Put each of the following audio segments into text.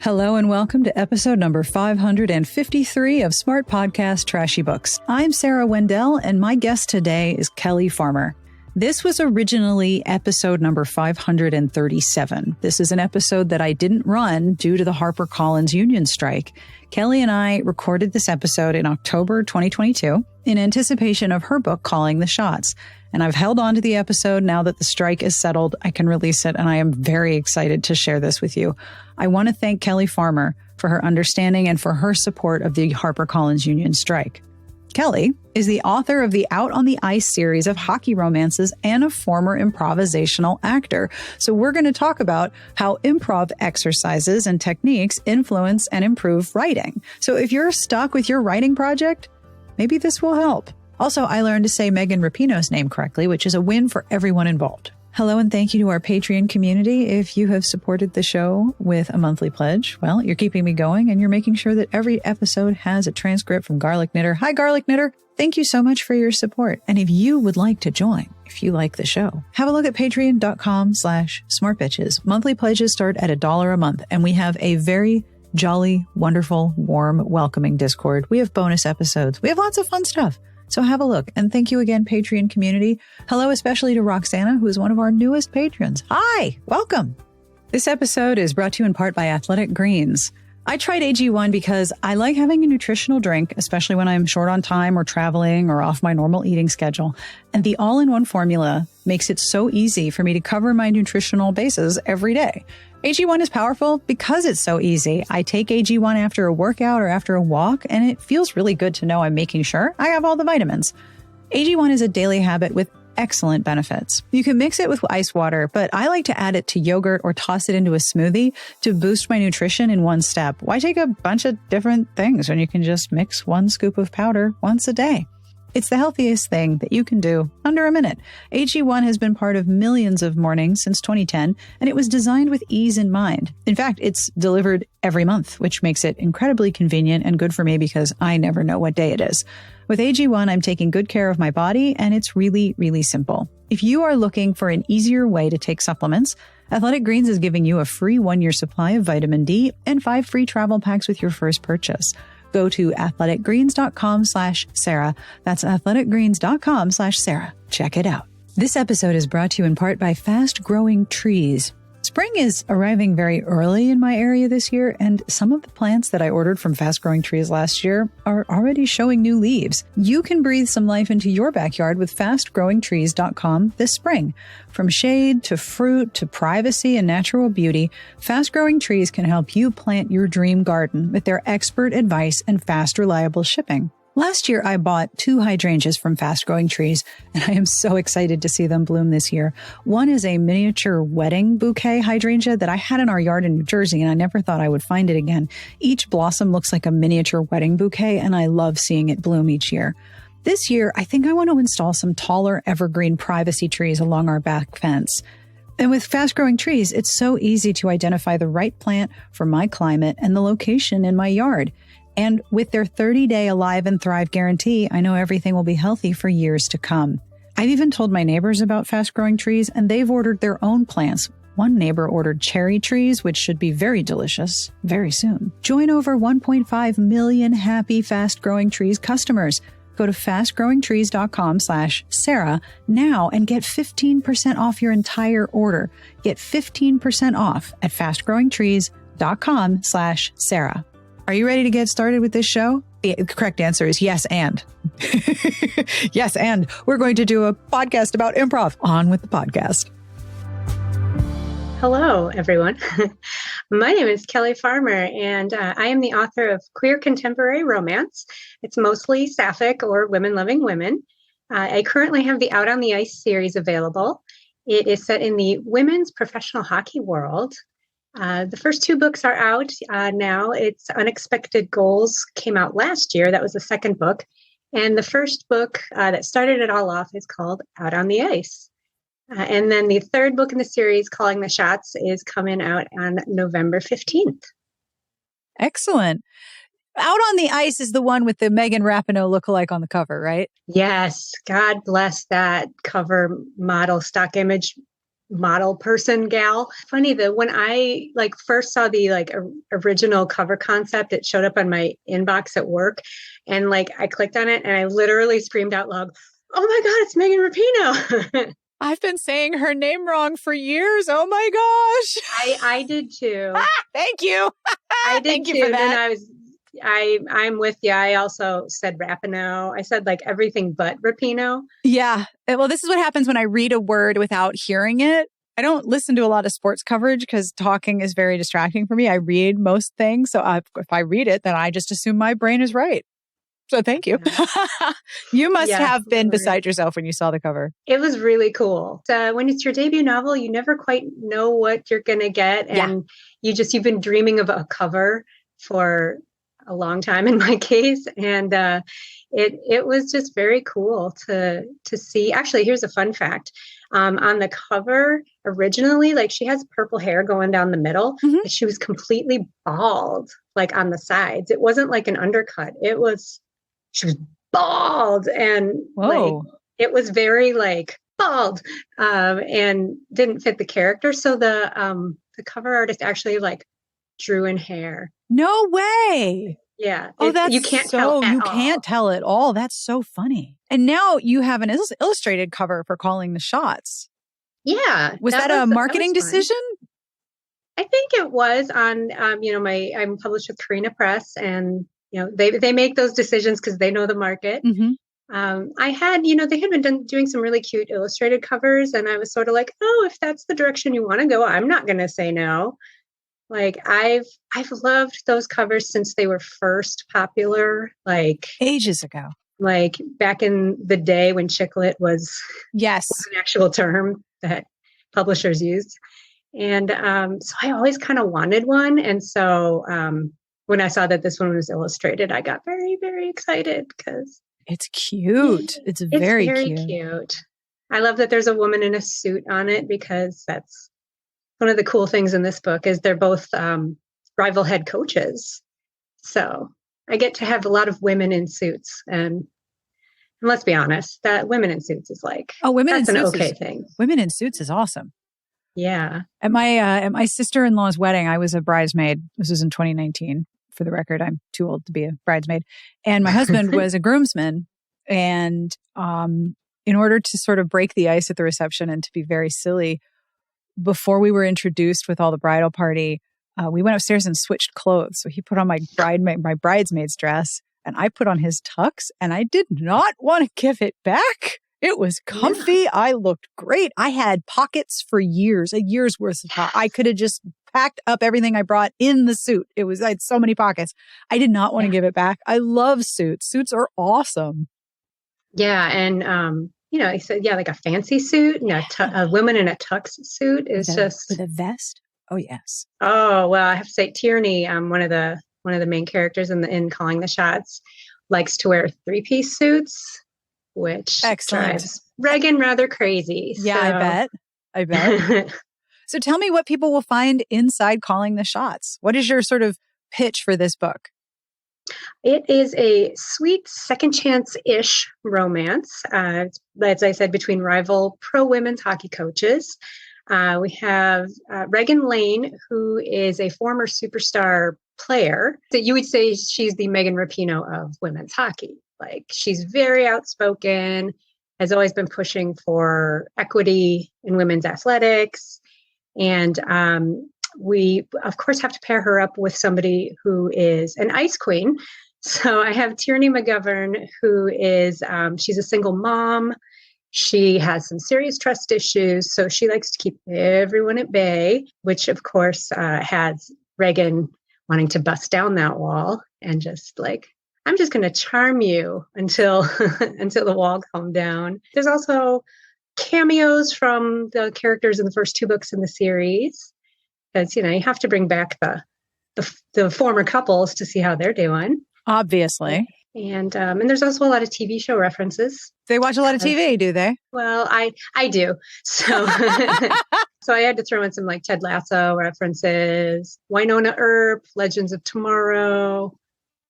Hello and welcome to episode number 553 of Smart Podcast Trashy Books. I'm Sarah Wendell, and my guest today is Kelly Farmer. This was originally episode number 537. This is an episode that I didn't run due to the HarperCollins Union strike. Kelly and I recorded this episode in October 2022 in anticipation of her book, Calling the Shots. And I've held on to the episode now that the strike is settled. I can release it, and I am very excited to share this with you. I want to thank Kelly Farmer for her understanding and for her support of the HarperCollins Union strike. Kelly is the author of the Out on the Ice series of hockey romances and a former improvisational actor. So we're going to talk about how improv exercises and techniques influence and improve writing. So if you're stuck with your writing project, maybe this will help. Also, I learned to say Megan Rapino's name correctly, which is a win for everyone involved. Hello and thank you to our Patreon community. If you have supported the show with a monthly pledge, well, you're keeping me going and you're making sure that every episode has a transcript from Garlic Knitter. Hi, Garlic Knitter. Thank you so much for your support. And if you would like to join, if you like the show, have a look at patreon.com/smartbitches. Monthly pledges start at $1 a month, and we have a very jolly, wonderful, warm, welcoming Discord. We have bonus episodes. We have lots of fun stuff. So have a look. And thank you again, Patreon community. Hello, especially to Roxana, who is one of our newest patrons. Hi, welcome. This episode is brought to you in part by Athletic Greens. I tried AG1 because I like having a nutritional drink, especially when I'm short on time or traveling or off my normal eating schedule. And the all-in-one formula makes it so easy for me to cover my nutritional bases every day. AG1 is powerful because it's so easy. I take AG1 after a workout or after a walk, and it feels really good to know I'm making sure I have all the vitamins. AG1 is a daily habit with excellent benefits. You can mix it with ice water, but I like to add it to yogurt or toss it into a smoothie to boost my nutrition in one step. Why take a bunch of different things when you can just mix one scoop of powder once a day? It's the healthiest thing that you can do under a minute. AG1 has been part of millions of mornings since 2010, and it was designed with ease in mind. In fact, it's delivered every month, which makes it incredibly convenient and good for me because I never know what day it is. With AG1, I'm taking good care of my body, and it's really, really simple. If you are looking for an easier way to take supplements, Athletic Greens is giving you a free 1-year supply of vitamin D and 5 free travel packs with your first purchase. Go to athleticgreens.com/Sarah. That's athleticgreens.com/Sarah. Check it out. This episode is brought to you in part by Fast Growing Trees. Spring is arriving very early in my area this year, and some of the plants that I ordered from Fast Growing Trees last year are already showing new leaves. You can breathe some life into your backyard with fastgrowingtrees.com this spring. From shade to fruit to privacy and natural beauty, Fast Growing Trees can help you plant your dream garden with their expert advice and fast, reliable shipping. Last year, I bought 2 hydrangeas from Fast Growing Trees, and I am so excited to see them bloom this year. One is a miniature wedding bouquet hydrangea that I had in our yard in New Jersey, and I never thought I would find it again. Each blossom looks like a miniature wedding bouquet, and I love seeing it bloom each year. This year, I think I want to install some taller evergreen privacy trees along our back fence. And with Fast Growing Trees, it's so easy to identify the right plant for my climate and the location in my yard. And with their 30-day Alive and Thrive guarantee, I know everything will be healthy for years to come. I've even told my neighbors about Fast Growing Trees, and they've ordered their own plants. One neighbor ordered cherry trees, which should be very delicious very soon. Join over 1.5 million happy Fast Growing Trees customers. Go to fastgrowingtrees.com/Sarah now and get 15% off your entire order. Get 15% off at fastgrowingtrees.com/Sarah. Are you ready to get started with this show? The correct answer is yes, and. Yes, and we're going to do a podcast about improv. On with the podcast. Hello, everyone. My name is Kelly Farmer, and I am the author of Queer Contemporary Romance. It's mostly sapphic or women-loving women. I currently have the Out on the Ice series available. It is set in the women's professional hockey world. The first 2 books are out now. It's Unexpected Goals came out last year. That was the second book. And the first book that started it all off is called Out on the Ice. And then the third book in the series, Calling the Shots, is coming out on November 15th. Excellent. Out on the Ice is the one with the Megan Rapino lookalike on the cover, right? Yes. God bless that cover model stock image model person gal. Funny that when I like first saw the like original cover concept, it showed up on my inbox at work, and like I clicked on it and I literally screamed out loud, "Oh my God, it's Megan Rapino!" I've been saying her name wrong for years. Oh my gosh. I did too. Thank you. I did Thank too. you for that. Then I'm with you. I also said Rapino. I said like everything but Rapino. Yeah. Well, this is what happens when I read a word without hearing it. I don't listen to a lot of sports coverage because talking is very distracting for me. I read most things. So if I read it, then I just assume my brain is right. So thank you. Yeah. You must have been beside yourself when you saw the cover. It was really cool. When it's your debut novel, you never quite know what you're going to get. And you've been dreaming of a cover for a long time in my case. And it was just very cool to see. Actually, here's a fun fact. On the cover originally, like she has purple hair going down the middle, but she was completely bald, like on the sides. It wasn't like an undercut. She was bald and like it was very like bald and didn't fit the character. So the cover artist actually like drew in hair. No way. Yeah. You can't tell at all. That's so funny. And now you have an illustrated cover for Calling the Shots. Yeah. Was that a marketing decision? I think it was on, I'm published with Carina Press, and they make those decisions because they know the market. I had, they had been doing some really cute illustrated covers, and I was sort of like, oh, if that's the direction you want to go, I'm not going to say no. Like I've loved those covers since they were first popular, like ages ago, like back in the day when chick-lit was an actual term that publishers used. And so I always kind of wanted one. And so when I saw that this one was illustrated, I got very, very excited because it's cute. It's very cute. I love that there's a woman in a suit on it, because that's one of the cool things in this book is they're both rival head coaches. So I get to have a lot of women in suits. And let's be honest, that women in suits is like, that's an okay thing. Women in suits is awesome. Yeah. At my sister-in-law's wedding, I was a bridesmaid. This was in 2019. For the record, I'm too old to be a bridesmaid. And my husband was a groomsman. And in order to sort of break the ice at the reception and to be very silly, before we were introduced with all the bridal party, we went upstairs and switched clothes. So he put on my bridesmaid's dress, and I put on his tux, and I did not want to give it back. It was comfy. Yeah. I looked great. I had pockets for years, a year's worth of pockets. I could have just packed up everything I brought in the suit. I had so many pockets. I did not want to give it back. I love suits. Suits are awesome. Yeah. And, he said, like a fancy suit, a woman in a tux suit is just with a vest. Oh, yes. Oh, well, I have to say Tierney, one of the main characters in Calling the Shots, likes to wear 3-piece suits, which drives Regan rather crazy. Yeah, so. I bet. So tell me what people will find inside Calling the Shots. What is your sort of pitch for this book? It is a sweet second chance-ish romance, as I said, between rival pro-women's hockey coaches. We have Regan Lane, who is a former superstar player. So you would say she's the Megan Rapino of women's hockey. Like, she's very outspoken, has always been pushing for equity in women's athletics. And we, of course, have to pair her up with somebody who is an ice queen. So I have Tierney McGovern, who is, she's a single mom. She has some serious trust issues, so she likes to keep everyone at bay, which, of course, has Regan wanting to bust down that wall and just like, I'm just going to charm you until the wall calms down. There's also cameos from the characters in the first 2 books in the series, because you have to bring back the former couples to see how they're doing. Obviously. And there's also a lot of TV show references. They watch a lot of TV, do they? Well, I do. So so I had to throw in some like Ted Lasso references, Winona Earp, Legends of Tomorrow.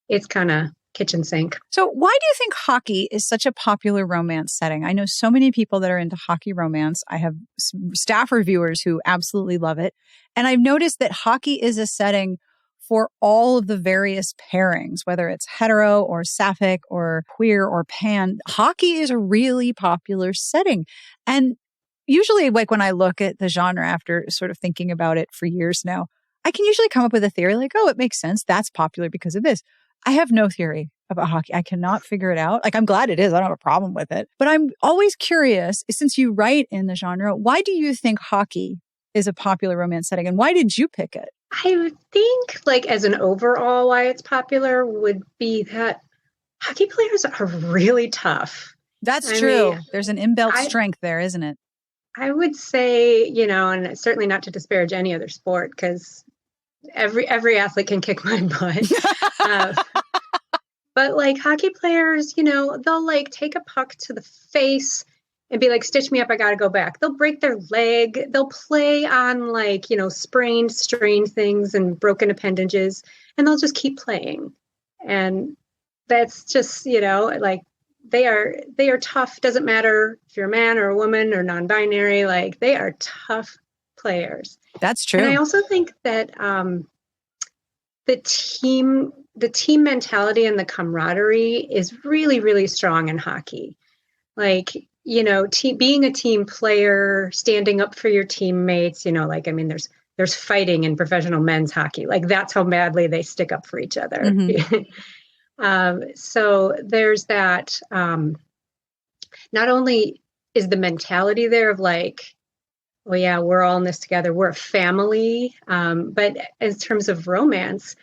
It's kind of kitchen sink. So why do you think hockey is such a popular romance setting? I know so many people that are into hockey romance. I have staff reviewers who absolutely love it. And I've noticed that hockey is a setting for all of the various pairings, whether it's hetero or sapphic or queer or pan. Hockey is a really popular setting. And usually, like when I look at the genre after sort of thinking about it for years now, I can usually come up with a theory like, oh, it makes sense. That's popular because of this. I have no theory about hockey. I cannot figure it out. Like, I'm glad it is. I don't have a problem with it. But I'm always curious, since you write in the genre, why do you think hockey is a popular romance setting? And why did you pick it? I think, like, as an overall, why it's popular would be that hockey players are really tough. That's true. There's an inbuilt strength there, isn't it? I would say, and certainly not to disparage any other sport, because every athlete can kick my butt. But like hockey players, they'll like take a puck to the face and be like, stitch me up, I got to go back. They'll break their leg. They'll play on like, sprained, strained things and broken appendages, and they'll just keep playing. And that's just, like they are tough. Doesn't matter if you're a man or a woman or non-binary, like they are tough players. That's true. And I also think that the team mentality and the camaraderie is really, really strong in hockey. Like, being a team player, standing up for your teammates, there's fighting in professional men's hockey. Like that's how badly they stick up for each other. Mm-hmm. So there's that. Not only is the mentality there of like, well, yeah, we're all in this together. We're a family. But in terms of romance,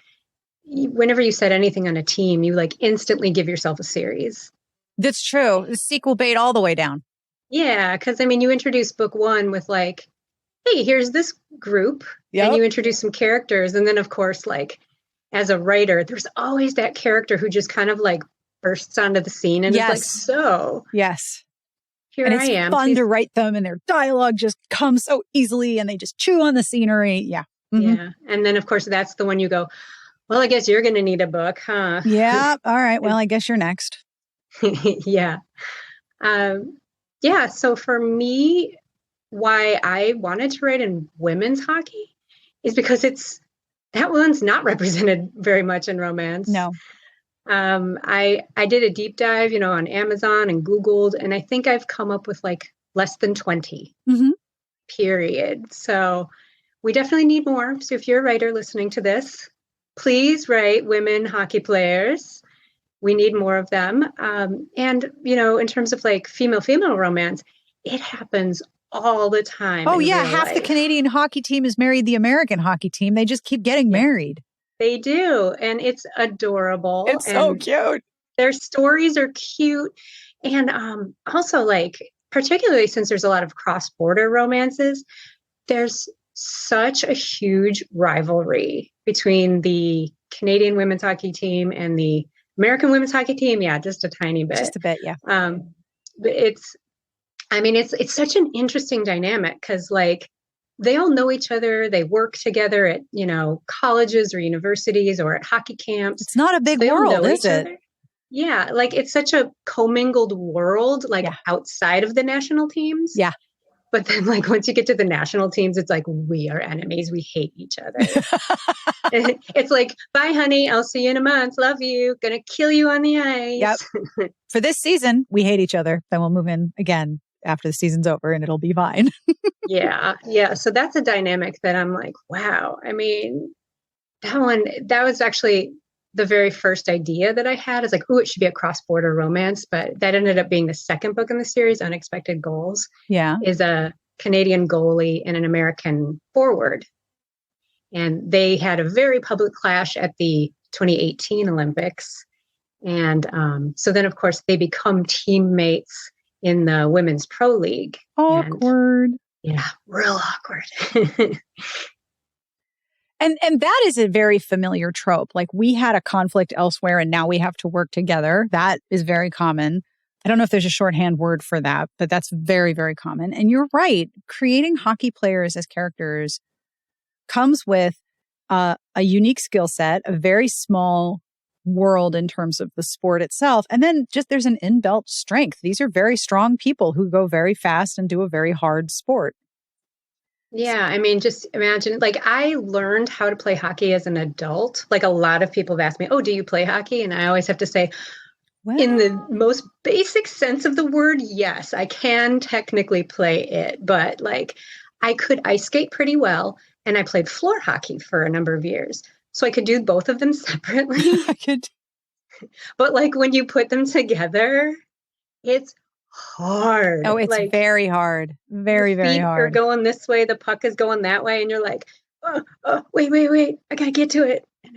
whenever you said anything on a team, you like instantly give yourself a series. That's true. The sequel bait all the way down. Yeah. Cause you introduce book one with like, hey, here's this group. Yep. And you introduce some characters. And then of course, like as a writer, there's always that character who just kind of like bursts onto the scene and is like, so. Yes. Here and it's I am. Fun to write them, and their dialogue just comes so easily, and they just chew on the scenery. Yeah. Mm-hmm. Yeah. And then, of course, that's the one you go, well, I guess you're going to need a book, huh? Yeah. All right. Well, I guess you're next. Yeah. Yeah. So for me, why I wanted to write in women's hockey is because that one's not represented very much in romance. No. I did a deep dive, on Amazon and Googled, and I think I've come up with like less than 20, period. So we definitely need more. So if you're a writer listening to this, please write women hockey players. We need more of them. And, in terms of like female romance, it happens all the time. Oh, yeah. Half the Canadian hockey team has married the American hockey team. They just keep getting married. They do. And it's adorable. It's so cute. Their stories are cute. And also, like, particularly since there's a lot of cross-border romances, there's such a huge rivalry between the Canadian women's hockey team and the American women's hockey team. Yeah, just a tiny bit. Just a bit, yeah. But it's such an interesting dynamic because, like, they all know each other. They work together at, colleges or universities or at hockey camps. It's not a big world, is it? Other. Yeah. Like it's such a commingled world, like outside of the national teams. Yeah. But then like once you get to the national teams, it's like, we are enemies. We hate each other. It's like, bye, honey. I'll see you in a month. Love you. Gonna kill you on the ice. Yep. For this season, we hate each other. Then we'll move in again after the season's over and it'll be fine. Yeah. So that's a dynamic that I'm like, wow. That was actually the very first idea that I had is like, oh, it should be a cross-border romance. But that ended up being the second book in the series, Unexpected Goals. Yeah. Is a Canadian goalie and an American forward. And they had a very public clash at the 2018 Olympics. And so then, of course, they become teammates in the Women's Pro League. Awkward. Yeah, real awkward. And that is a very familiar trope. Like we had a conflict elsewhere and now we have to work together. That is very common. I don't know if there's a shorthand word for that, but that's very, very common. And you're right. Creating hockey players as characters comes with a unique skill set, a very small world in terms of the sport itself. And then just there's an inbuilt strength. These are very strong people who go very fast and do a very hard sport. Yeah, I mean, just imagine, like, I learned how to play hockey as an adult. Like, a lot of people have asked me, oh, do you play hockey? And I always have to say, Well, in the most basic sense of the word, yes, I can technically play it. But like, I could ice skate pretty well. And I played floor hockey for a number of years. So I could do both of them separately. I could. But like, when you put them together, it's hard. Oh, it's like, very hard. Very, very feet hard. are going this way, the puck is going that way, and you're like, oh, wait, I gotta get to it. And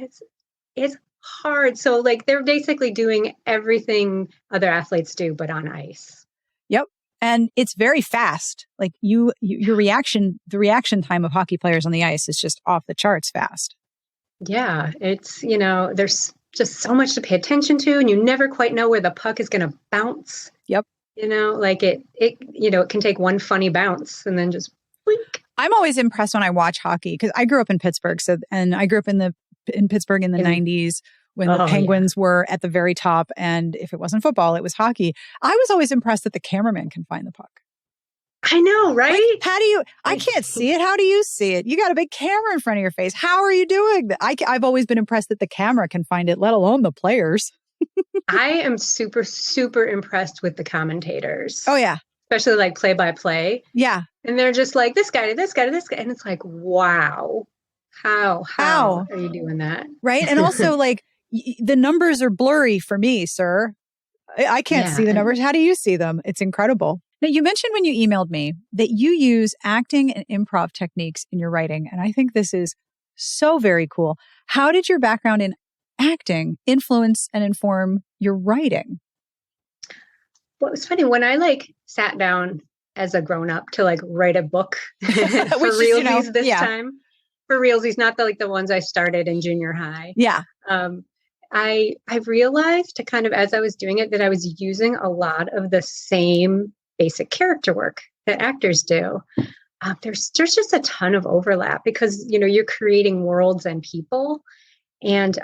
it's hard. So like, they're basically doing everything other athletes do, but on ice. Yep. And it's very fast. Like your reaction, the reaction time of hockey players on the ice is just off the charts fast. Yeah, it's, there's just so much to pay attention to, and you never quite know where the puck is going to bounce. Yep. Like it can take one funny bounce and then just blink. I'm always impressed when I watch hockey because I grew up in Pittsburgh. And I grew up in Pittsburgh in the 90s when the Penguins were at the very top. And if it wasn't football, it was hockey. I was always impressed that the cameraman can find the puck. I know, right? Like, how do you, I can't see it. How do you see it? You got a big camera in front of your face. How are you doing that? I've always been impressed that the camera can find it, let alone the players. I am super, super impressed with the commentators. Oh, yeah. Especially like play by play. Yeah. And they're just like, this guy to this guy to this guy. And it's like, wow, how are you doing that? Right. And also like the numbers are blurry for me, sir. I can't see the numbers. How do you see them? It's incredible. Now, you mentioned when you emailed me that you use acting and improv techniques in your writing. And I think this is so very cool. How did your background in acting influence and inform your writing? Well, it was funny when I like sat down as a grown up to like write a book for realsies this time. For realsies, not the ones I started in junior high. Yeah. I realized to kind of as I was doing it that I was using a lot of the same basic character work that actors do. There's just a ton of overlap because you're creating worlds and people. And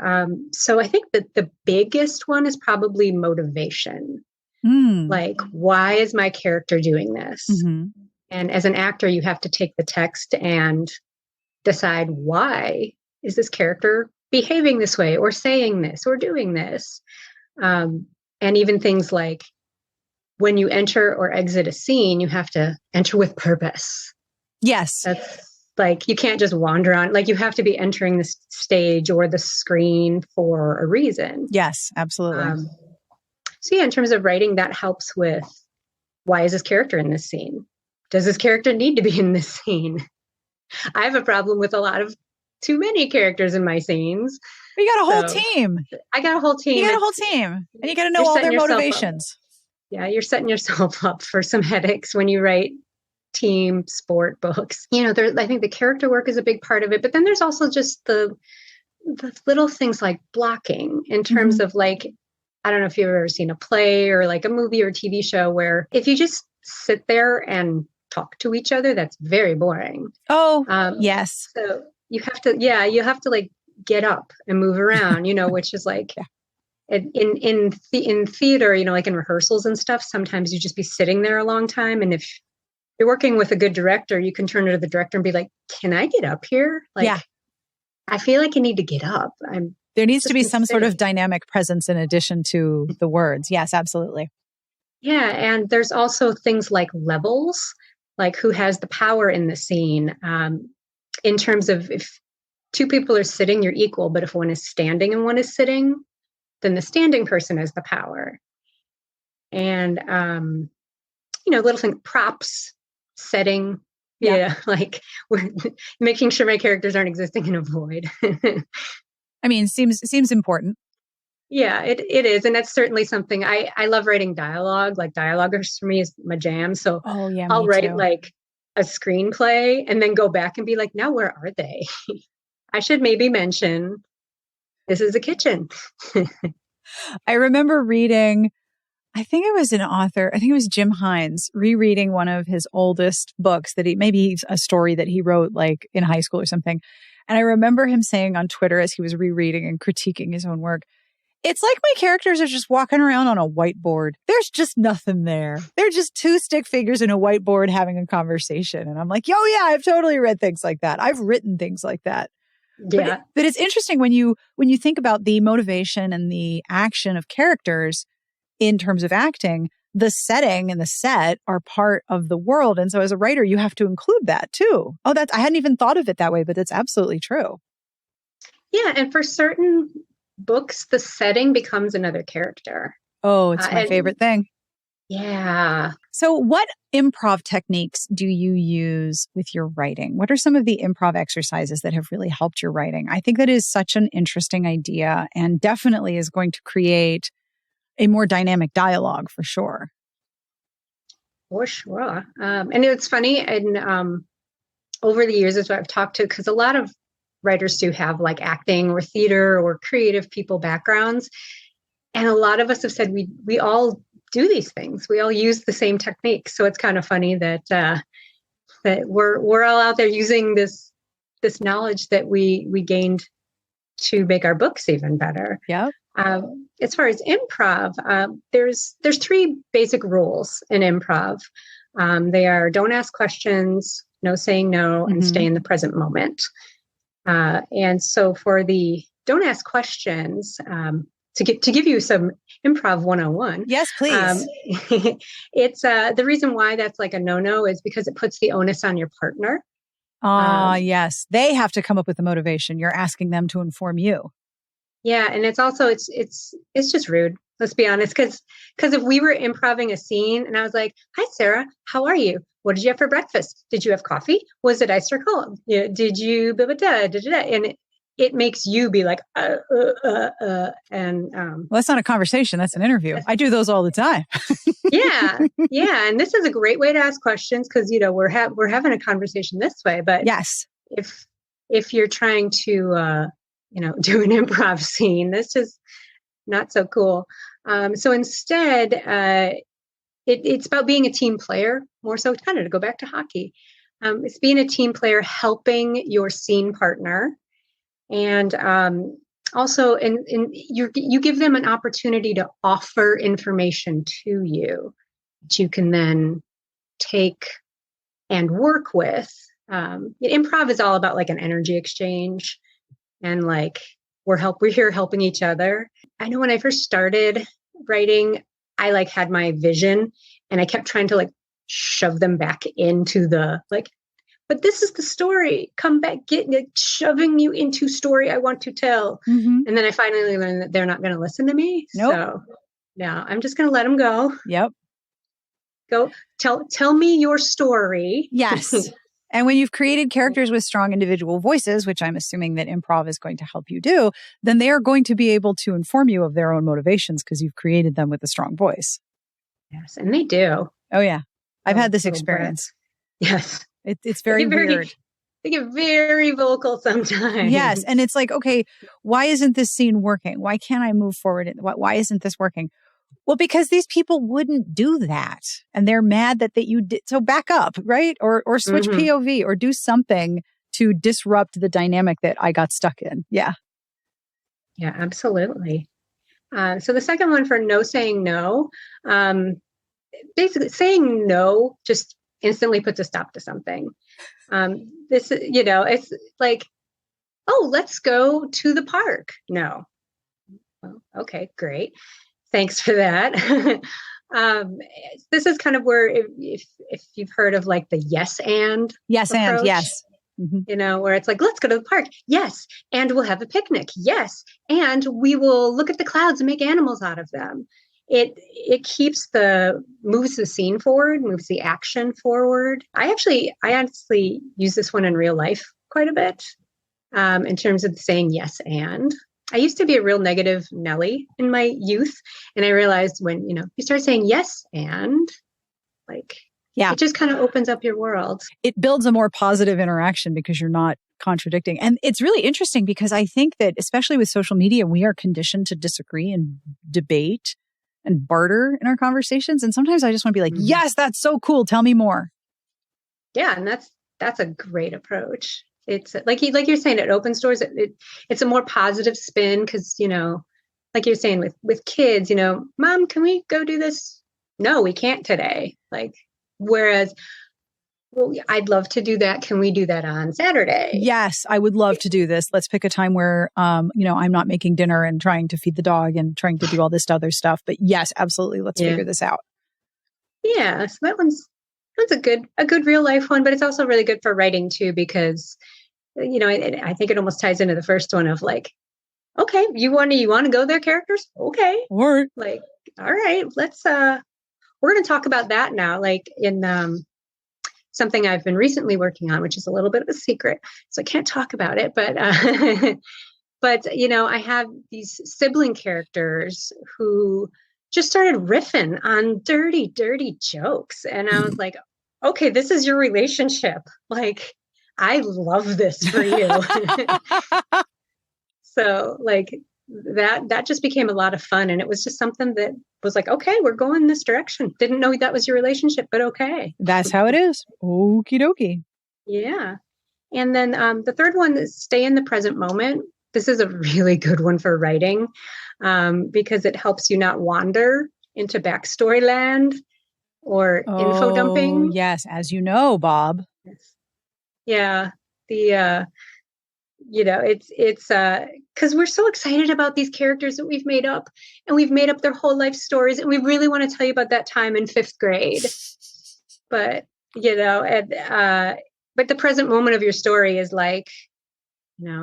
so I think that the biggest one is probably motivation. Like, why is my character doing this? Mm-hmm. And as an actor, you have to take the text and decide, why is this character behaving this way or saying this or doing this? And even things like when you enter or exit a scene, you have to enter with purpose. Yes. That's like, you can't just wander on, like you have to be entering the stage or the screen for a reason. Yes, absolutely. So yeah, in terms of writing, that helps with, why is this character in this scene? Does this character need to be in this scene? I have a problem with a lot of too many characters in my scenes. You got a whole team. I got a whole team. You got a whole team. And you got to know all their motivations. Yeah, you're setting yourself up for some headaches when you write team sport books. I think the character work is a big part of it, but then there's also just the little things like blocking in terms of like, I don't know if you've ever seen a play or like a movie or TV show where if you just sit there and talk to each other, that's very boring. Oh, yes. So you have to like get up and move around, which is like in theater, like in rehearsals and stuff, sometimes you just be sitting there a long time. And if you're working with a good director, you can turn to the director and be like, can I get up here? Like, I feel like I need to get up. There needs to be some sort of dynamic presence in addition to the words. Yes, absolutely. Yeah. And there's also things like levels, like who has the power in the scene. In terms of if two people are sitting, you're equal. But if one is standing and one is sitting, then the standing person has the power. And, little thing, props, setting. Yeah. Like we're making sure my characters aren't existing in a void. I mean, seems important. Yeah, it is. And that's certainly something I love writing dialogue. Like dialoguers for me is my jam. So I'll write like a screenplay and then go back and be like, now where are they? I should maybe mention this is a kitchen. I remember reading, I think it was an author, I think it was Jim Hines, rereading one of his oldest books that maybe a story that he wrote like in high school or something. And I remember him saying on Twitter as he was rereading and critiquing his own work, It's like my characters are just walking around on a whiteboard. There's just nothing there. They're just two stick figures in a whiteboard having a conversation. And I'm like, oh yeah, I've totally read things like that. I've written things like that. Yeah. But it's interesting when you think about the motivation and the action of characters in terms of acting, the setting and the set are part of the world. And so as a writer, you have to include that too. Oh, I hadn't even thought of it that way, but that's absolutely true. Yeah. And for certain books, the setting becomes another character. Oh, it's my favorite thing. Yeah. So what improv techniques do you use with your writing? What are some of the improv exercises that have really helped your writing? I think that is such an interesting idea and definitely is going to create a more dynamic dialogue for sure. For sure. And it's funny, and over the years, as I've talked to, because a lot of writers do have like acting or theater or creative people backgrounds. And a lot of us have said we all do these things. We all use the same techniques. So it's kind of funny that that we're all out there using this knowledge that we gained to make our books even better. Yeah. As far as improv, there's three basic rules in improv. They are: don't ask questions, no saying no, and stay in the present moment. And so for the don't ask questions, to give you some improv 101. Yes, please. It's the reason why that's like a no is because it puts the onus on your partner. Yes. They have to come up with the motivation. You're asking them to inform you. Yeah. And it's also, it's just rude. Let's be honest. Cause if we were improving a scene and I was like, hi, Sarah, how are you? What did you have for breakfast? Did you have coffee? Was it iced or cold? Yeah, did you, and it makes you be like, and well, that's not a conversation. That's an interview. I do those all the time. Yeah. And this is a great way to ask questions because, we're having a conversation this way. But yes, if you're trying to, do an improv scene, this is not so cool. So instead, it's about being a team player more so, kind of to go back to hockey. It's being a team player, helping your scene partner. And also, you give them an opportunity to offer information to you that you can then take and work with. Improv is all about like an energy exchange, and like we're here helping each other. I know when I first started writing, I like had my vision, and I kept trying to like shove them back into the like. But this is the story. Come back, shoving you into story I want to tell. Mm-hmm. And then I finally learned that they're not going to listen to me. Nope. So no, I'm just going to let them go. Yep. Go tell me your story. Yes. And when you've created characters with strong individual voices, which I'm assuming that improv is going to help you do, then they are going to be able to inform you of their own motivations because you've created them with a strong voice. Yes. And they do. Oh, yeah. I've had this experience. Yes. It's very weird. They get very vocal sometimes. Yes. And it's like, okay, why isn't this scene working? Why can't I move forward? Why isn't this working? Well, because these people wouldn't do that. And they're mad that you did. So back up, right? Or switch POV or do something to disrupt the dynamic that I got stuck in. Yeah. Yeah, absolutely. So the second one for no saying no, basically saying no just instantly puts a stop to something. It's like, oh, let's go to the park. No. Well, okay, great. Thanks for that. This is kind of where if you've heard of like the yes and approach, and yes. Mm-hmm. Where it's like, let's go to the park. Yes. And we'll have a picnic. Yes. And we will look at the clouds and make animals out of them. It moves the scene forward, moves the action forward. I honestly use this one in real life quite a bit in terms of saying yes and. I used to be a real negative Nelly in my youth. And I realized when, you start saying yes and like, yeah, it just kind of opens up your world. It builds a more positive interaction because you're not contradicting. And it's really interesting because I think that especially with social media, we are conditioned to disagree and debate and barter in our conversations. And sometimes I just want to be like, yes, that's so cool. Tell me more. Yeah. And that's a great approach. It's like you're saying, it opens doors. It's a more positive spin because, like you're saying with kids, Mom, can we go do this? No, we can't today. Like, whereas, well, I'd love to do that. Can we do that on Saturday? Yes, I would love to do this. Let's pick a time where, I'm not making dinner and trying to feed the dog and trying to do all this other stuff. But yes, absolutely. Let's figure this out. Yeah. So that's a good real life one, but it's also really good for writing too, because, I think it almost ties into the first one of like, okay, you want to go there, characters? Okay. Or like, all right, we're going to talk about that now. Like in, something I've been recently working on, which is a little bit of a secret, so I can't talk about it. But, but I have these sibling characters who just started riffing on dirty, dirty jokes, and I was like, okay, this is your relationship. Like, I love this for you. So, like that just became a lot of fun, and it was just something that was like, okay, we're going this direction. Didn't know that was your relationship, but okay. That's how it is. Okie dokie. Yeah. And then the third one is stay in the present moment. This is a really good one for writing because it helps you not wander into backstory land or info dumping. Yes, as you know, Bob. Yeah. It's because we're so excited about these characters that we've made up, and we've made up their whole life stories, and we really want to tell you about that time in 5th grade. But, but the present moment of your story is like,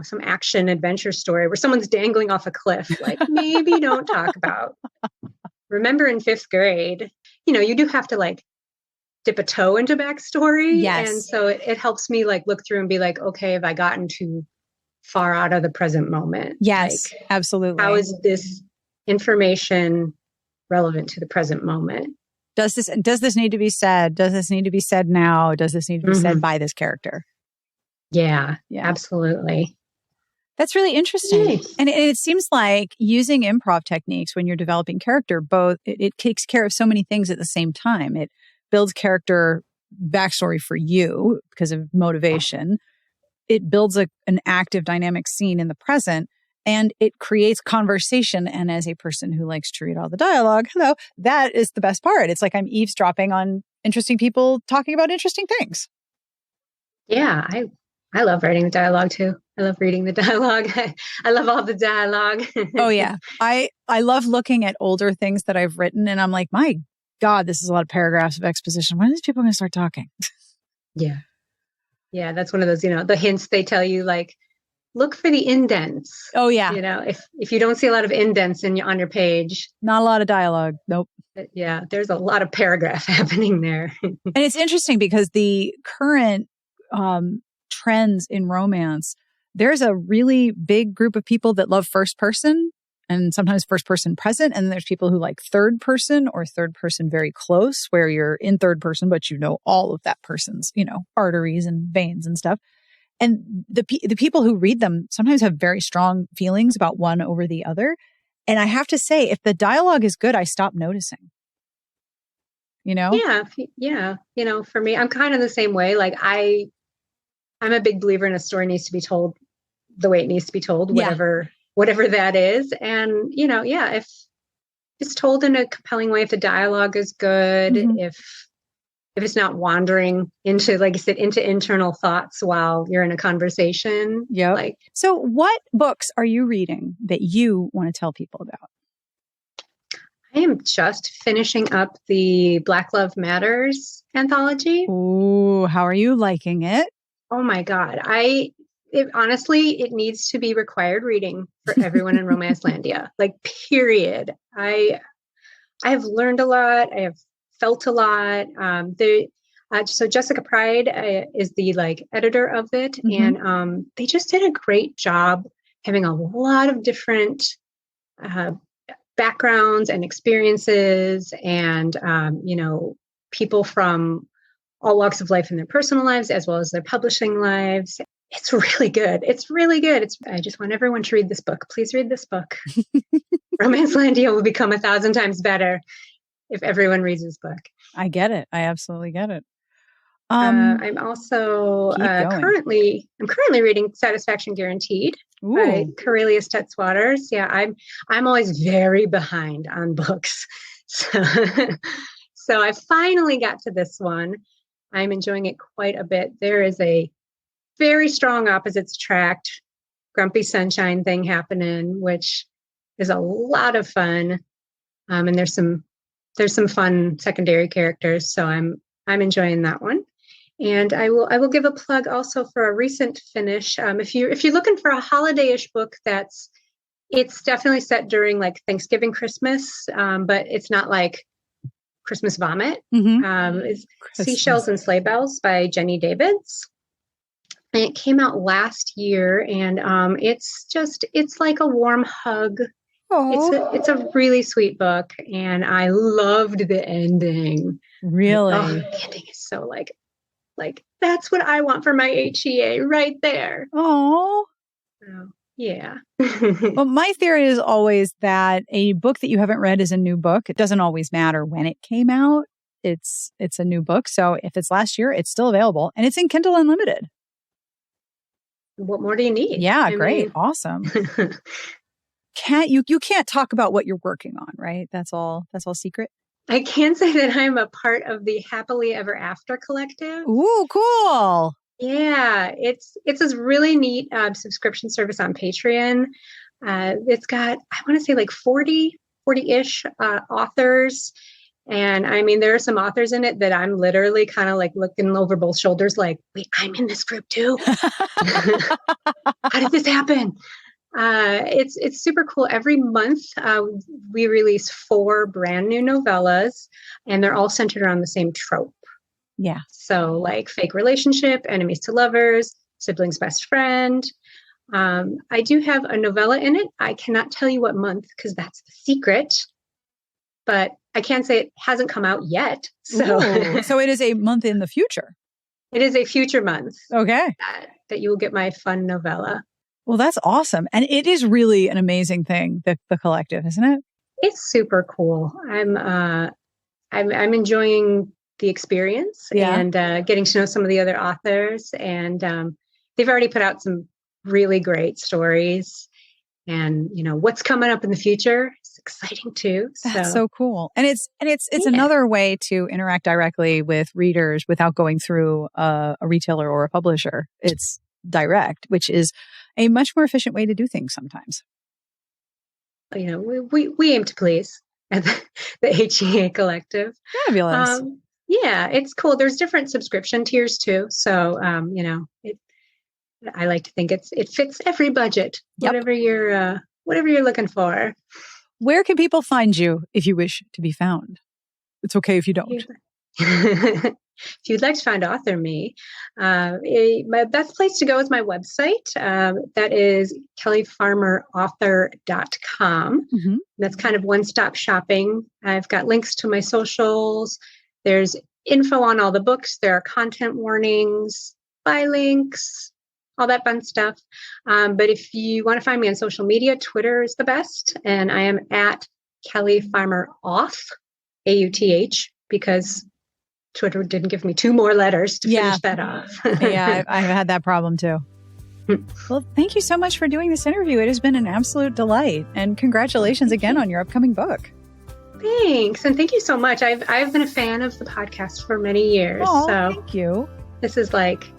some action adventure story where someone's dangling off a cliff. Like, maybe don't talk about. Remember in 5th grade, you do have to like dip a toe into backstory. Yes. And so it helps me like look through and be like, okay, have I gotten too far out of the present moment? Yes, like, absolutely. How is this information relevant to the present moment? Does this need to be said? Does this need to be said now? Does this need to be said by this character? Yeah, absolutely. That's really interesting. Nice. And it seems like using improv techniques when you're developing character, both it takes care of so many things at the same time. It builds character backstory for you because of motivation. It builds an active dynamic scene in the present, and it creates conversation. And as a person who likes to read all the dialogue, that is the best part. It's like I'm eavesdropping on interesting people talking about interesting things. Yeah, I love writing the dialogue too. I love reading the dialogue. I love all the dialogue. Oh yeah. I love looking at older things that I've written, and I'm like, my God, this is a lot of paragraphs of exposition. When are these people going to start talking? Yeah. Yeah, that's one of those, the hints they tell you, like, look for the indents. Oh, yeah. If you don't see a lot of indents on your page. Not a lot of dialogue. Nope. Yeah, there's a lot of paragraph happening there. And it's interesting because the current trends in romance, there's a really big group of people that love first person and sometimes first person present. And there's people who like third person or third person very close, where you're in third person, but all of that person's, arteries and veins and stuff. And the people who read them sometimes have very strong feelings about one over the other. And I have to say, if the dialogue is good, I stop noticing. Yeah. For me, I'm kind of the same way. Like I'm a big believer in a story needs to be told the way it needs to be told, whatever that is. And, if it's told in a compelling way, if the dialogue is good, if it's not wandering into, like I said, into internal thoughts while you're in a conversation. Yeah. So what books are you reading that you want to tell people about? I am just finishing up the Black Love Matters anthology. Oh, how are you liking it? Oh my God. Honestly, it needs to be required reading for everyone in Romancelandia. Like, period. I have learned a lot. I have felt a lot. So Jessica Pride is the editor of it, and they just did a great job having a lot of different backgrounds and experiences, and people from all walks of life in their personal lives as well as their publishing lives. It's really good. It's really good. I just want everyone to read this book. Please read this book. Romancelandia will become 1,000 times better if everyone reads this book. I get it. I absolutely get it. I'm also currently reading Satisfaction Guaranteed by Cornelius Tetzwaters. Yeah, I'm always very behind on books. So I finally got to this one. I'm enjoying it quite a bit. There is a very strong opposites attract, grumpy sunshine thing happening, which is a lot of fun. And there's some fun secondary characters. So I'm enjoying that one. And I will give a plug also for a recent finish. If you're looking for a holiday-ish book it's definitely set during like Thanksgiving, Christmas, but it's not like Christmas vomit. It's Seashells and Sleigh Bells by Jenny Davids. And it came out last year, and it's like a warm hug. It's a really sweet book, and I loved the ending. Really? The ending is so like that's what I want for my HEA right there. Oh. So, yeah. Well, my theory is always that a book that you haven't read is a new book. It doesn't always matter when it came out. It's a new book. So if it's last year, it's still available, and it's in Kindle Unlimited. What more do you need? Yeah, great. Awesome. You can't talk about what you're working on, right? That's all secret. I can say that I'm a part of the Happily Ever After collective. Ooh, cool. Yeah, it's this really neat subscription service on Patreon. It's got, I want to say like 40-ish authors. And I mean, there are some authors in it that I'm literally kind of like looking over both shoulders like, wait, I'm in this group too? How did this happen? It's super cool. Every month, we release 4 brand new novellas, and they're all centered around the same trope. Yeah. So like fake relationship, enemies to lovers, siblings best friend. I do have a novella in it. I cannot tell you what month because that's the secret, but I can say it hasn't come out yet. So, so it is a month in the future. It is a future month. Okay. That you will get my fun novella. Well, that's awesome. And it is really an amazing thing, the collective, isn't it? It's super cool. I'm enjoying the experience and getting to know some of the other authors. And they've already put out some really great stories. And, what's coming up in the future is exciting too. That's so cool. And it's another way to interact directly with readers without going through a retailer or a publisher. It's direct, which is a much more efficient way to do things sometimes. We aim to please at the HEA Collective. Fabulous. Yeah, it's cool. There's different subscription tiers too. So, I like to think it fits every budget, whatever you're looking for. Where can people find you if you wish to be found? It's okay if you don't. If you'd like to find author me, my best place to go is my website. That is kellyfarmerauthor.com. Mm-hmm. That's kind of one-stop shopping. I've got links to my socials. There's info on all the books. There are content warnings, buy links, all that fun stuff. But if you want to find me on social media, Twitter is the best. And I am at Kelly Farmer Auth, AUTH, because Twitter didn't give me 2 more letters to finish that off. Yeah, I've had that problem too. Well, thank you so much for doing this interview. It has been an absolute delight. And congratulations again on your upcoming book. Thanks. And thank you so much. I've been a fan of the podcast for many years. Oh, so thank you. This is like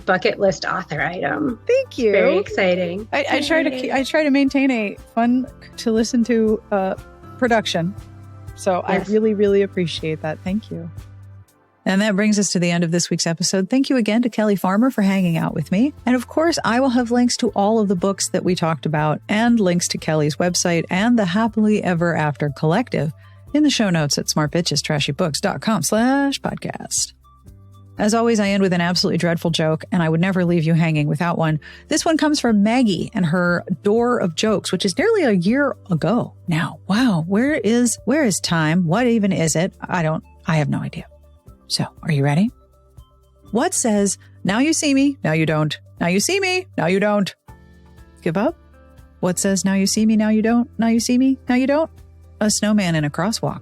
bucket list author item. Thank you. Very exciting. I try to maintain a fun to listen to production. So yes. I really, really appreciate that. Thank you. And that brings us to the end of this week's episode. Thank you again to Kelly Farmer for hanging out with me. And of course, I will have links to all of the books that we talked about and links to Kelly's website and the Happily Ever After Collective in the show notes at smartbitchestrashybooks.com/podcast. As always, I end with an absolutely dreadful joke, and I would never leave you hanging without one. This one comes from Maggie and her Door of Jokes, which is nearly a year ago now. Wow. Where is time? What even is it? I have no idea. So, are you ready? What says, now you see me, now you don't. Now you see me, now you don't. Give up? What says, now you see me, now you don't. Now you see me, now you don't. A snowman in a crosswalk.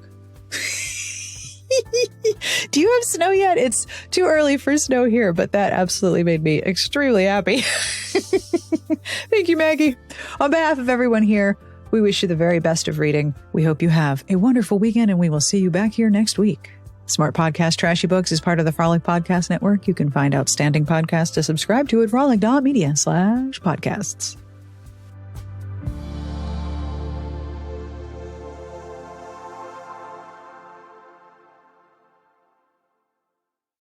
Do you have snow yet? It's too early for snow here, but that absolutely made me extremely happy. Thank you, Maggie. On behalf of everyone here, we wish you the very best of reading. We hope you have a wonderful weekend, and we will see you back here next week. Smart Podcast Trashy Books is part of the Frolic Podcast Network. You can find outstanding podcasts to subscribe to at frolic.media/podcasts.